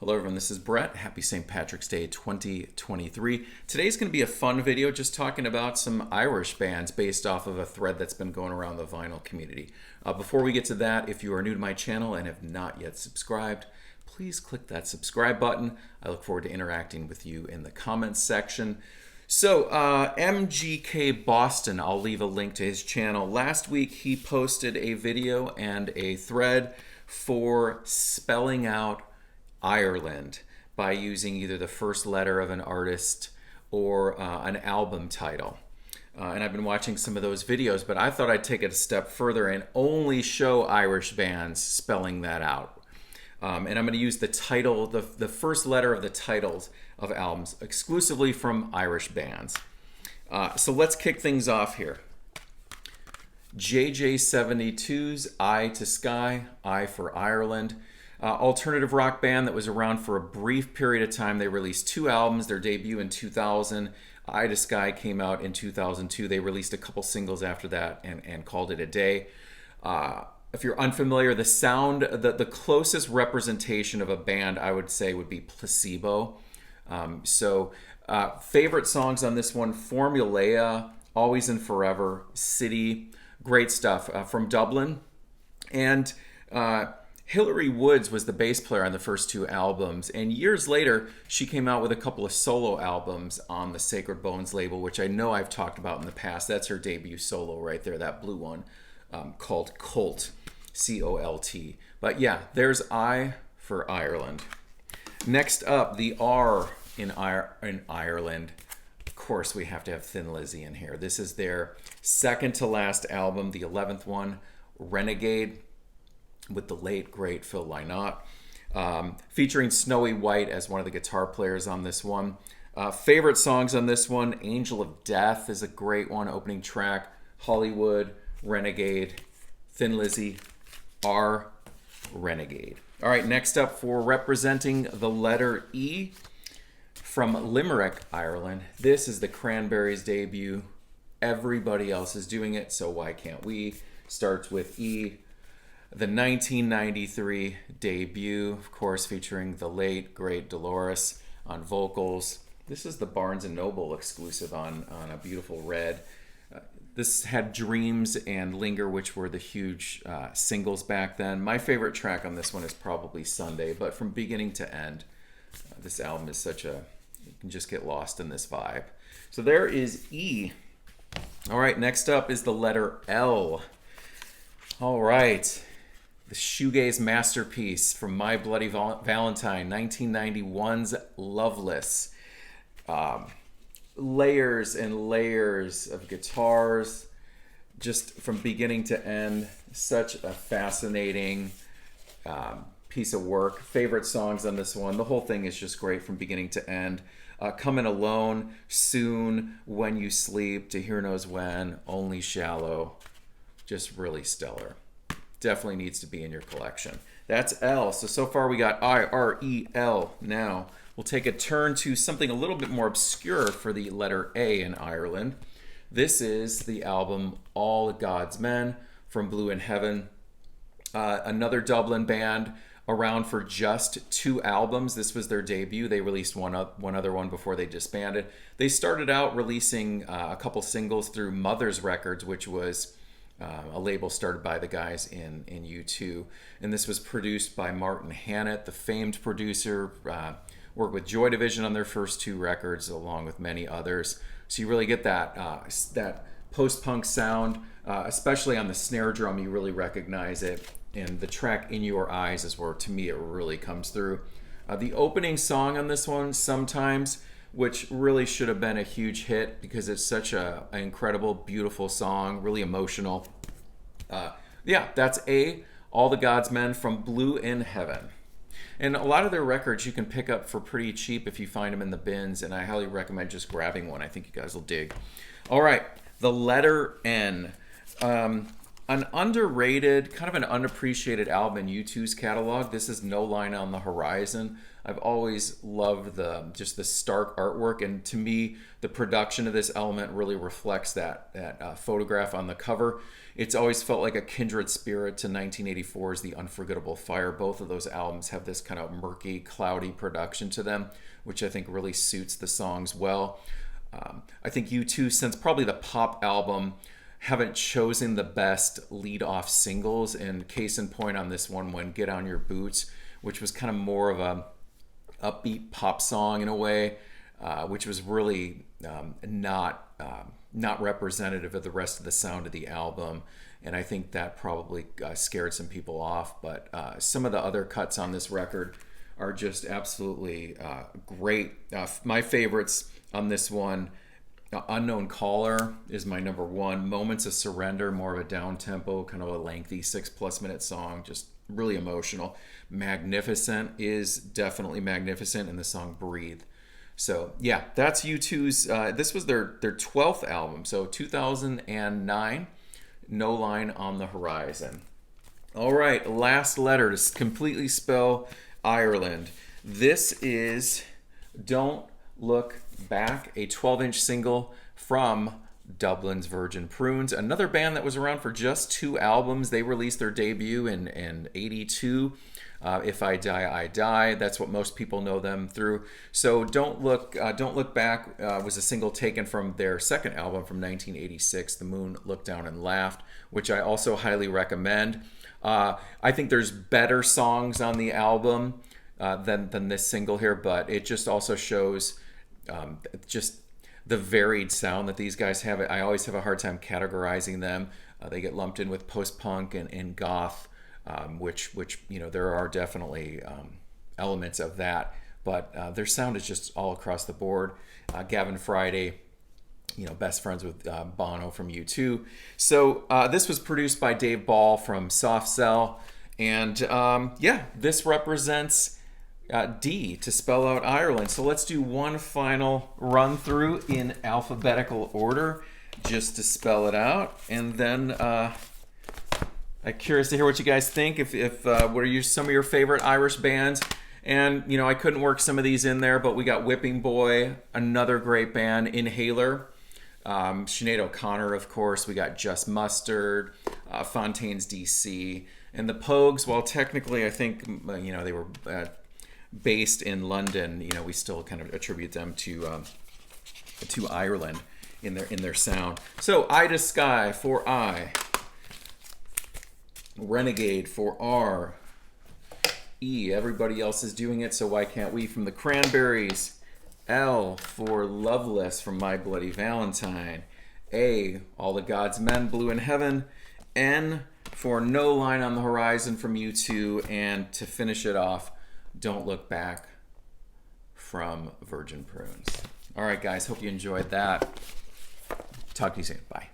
Hello everyone, this is Brett. Happy St. Patrick's Day 2023. Today's going to be a fun video just talking about some Irish bands based off of a thread that's been going around the vinyl community. Before we get to that, if you are new to my channel and have not yet subscribed, please click that subscribe button. I look forward to interacting with you in the comments section. So, MGKBoston, I'll leave a link to his channel. Last week he posted a video and a thread for spelling out Ireland by using either the first letter of an artist or an album title. And I've been watching some of those videos, but I thought I'd take it a step further and only show Irish bands spelling that out. And I'm going to use the title, the first letter of the titles of albums exclusively from Irish bands. So let's kick things off here. JJ72's Eye to Sky, I for Ireland. Alternative rock band that was around for a brief period of time. They released 2 albums, their debut in 2000. Eye to Sky came out in 2002. They released a couple singles after that and called it a day. If you're unfamiliar, the sound, the closest representation of a band I would say would be Placebo. Favorite songs on this one, Formulae, Always and Forever, City, great stuff from Dublin. And Hillary Woods was the bass player on the first 2 albums, and years later she came out with a couple of solo albums on the Sacred Bones label, which I know I've talked about in the past. That's her debut solo right there, that blue one, called Colt, C-O-L-T. But yeah, there's I for Ireland. Next up, the R in Ireland. Of course, we have to have Thin Lizzy in here. This is their second to last album, the 11th one, Renegade, with the late, great Phil Lynott, featuring Snowy White as one of the guitar players on this one. Favorite songs on this one, Angel of Death is a great one, opening track, Hollywood, Renegade, Thin Lizzy, R, Renegade. All right, next up for representing the letter E from Limerick, Ireland. This is the Cranberries debut. Everybody else is doing it, so why can't we? Starts with E. The 1993 debut, of course, featuring the late, great Dolores on vocals. This is the Barnes & Noble exclusive on a beautiful red. This had Dreams and Linger, which were the huge singles back then. My favorite track on this one is probably Sunday, but from beginning to end, this album is such a, you can just get lost in this vibe. So there is E. All right, next up is the letter L. All right. The shoegaze masterpiece from My Bloody Valentine, 1991's Loveless. Layers and layers of guitars, just from beginning to end. Such a fascinating piece of work. Favorite songs on this one. The whole thing is just great from beginning to end. Coming Alone, Soon, When You Sleep, To Hear Knows When, Only Shallow. Just really stellar. Definitely needs to be in your collection. That's L. So far we got I, R, E, L. Now we'll take a turn to something a little bit more obscure for the letter A in Ireland. This is the album All God's Men from Blue in Heaven. Another Dublin band around for just 2 albums. This was their debut. They released one other one before they disbanded. They started out releasing a couple singles through Mother's Records, which was a label started by the guys in U2. And this was produced by Martin Hannett, the famed producer, worked with Joy Division on their first 2 records, along with many others. So you really get that post-punk sound, especially on the snare drum, you really recognize it. And the track In Your Eyes is where, to me, it really comes through. The opening song on this one, Sometimes, which really should have been a huge hit because it's such an incredible, beautiful song, really emotional. Yeah, that's A, All the God's Men from Blue in Heaven. And a lot of their records you can pick up for pretty cheap if you find them in the bins, and I highly recommend just grabbing one. I think you guys will dig. All right, the letter N. An underrated, kind of an unappreciated album in U2's catalog. This is No Line on the Horizon. I've always loved just the stark artwork, and to me, the production of this element really reflects that photograph on the cover. It's always felt like a kindred spirit to 1984's The Unforgettable Fire. Both of those albums have this kind of murky, cloudy production to them, which I think really suits the songs well. I think U2, since probably the pop album, haven't chosen the best lead-off singles, and case in point on this one, when Get On Your Boots, which was kind of more of a upbeat pop song in a way, which was really not representative of the rest of the sound of the album, and I think that probably scared some people off. But some of the other cuts on this record are just absolutely great. My favorites on this one, Unknown Caller is my number one. Moments of Surrender, more of a down tempo, kind of a lengthy 6+ minute song, just really emotional. Magnificent is definitely magnificent, and the song Breathe. So yeah, that's U2's, this was their 12th album, so 2009, No Line on the Horizon. All right, last letter to completely spell Ireland. This is Don't Look Back, a 12-inch single from Dublin's Virgin Prunes, another band that was around for just 2 albums. They released their debut in 82. If I Die, I Die. That's what most people know them through. So Don't Look Back was a single taken from their second album from 1986, The Moon Looked Down and Laughed, which I also highly recommend. I think there's better songs on the album than this single here, but it just also shows just the varied sound that these guys have. I always have a hard time categorizing them. They get lumped in with post-punk and goth, which there are definitely elements of that, but their sound is just all across the board. Gavin Friday, best friends with Bono from U2. So this was produced by Dave Ball from Soft Cell, and this represents D to spell out Ireland. So let's do one final run through in alphabetical order just to spell it out, and then I'm curious to hear what you guys think. If what are some of your favorite Irish bands? And I couldn't work some of these in there, but we got Whipping Boy, another great band. Inhaler, Sinead O'Connor, of course. We got Just Mustard, Fontaine's DC, and the Pogues. While technically I think they were based in London, we still kind of attribute them to Ireland in their sound. So Eye to Sky for I, Renegade for R, E, everybody else is doing it, so why can't we, from the Cranberries. L for Loveless from My Bloody Valentine. A, All the God's Men, Blue in Heaven. N for No Line on the Horizon from U2, and to finish it off, Don't Look Back from Virgin Prunes. All right, guys, hope you enjoyed that. Talk to you soon. Bye.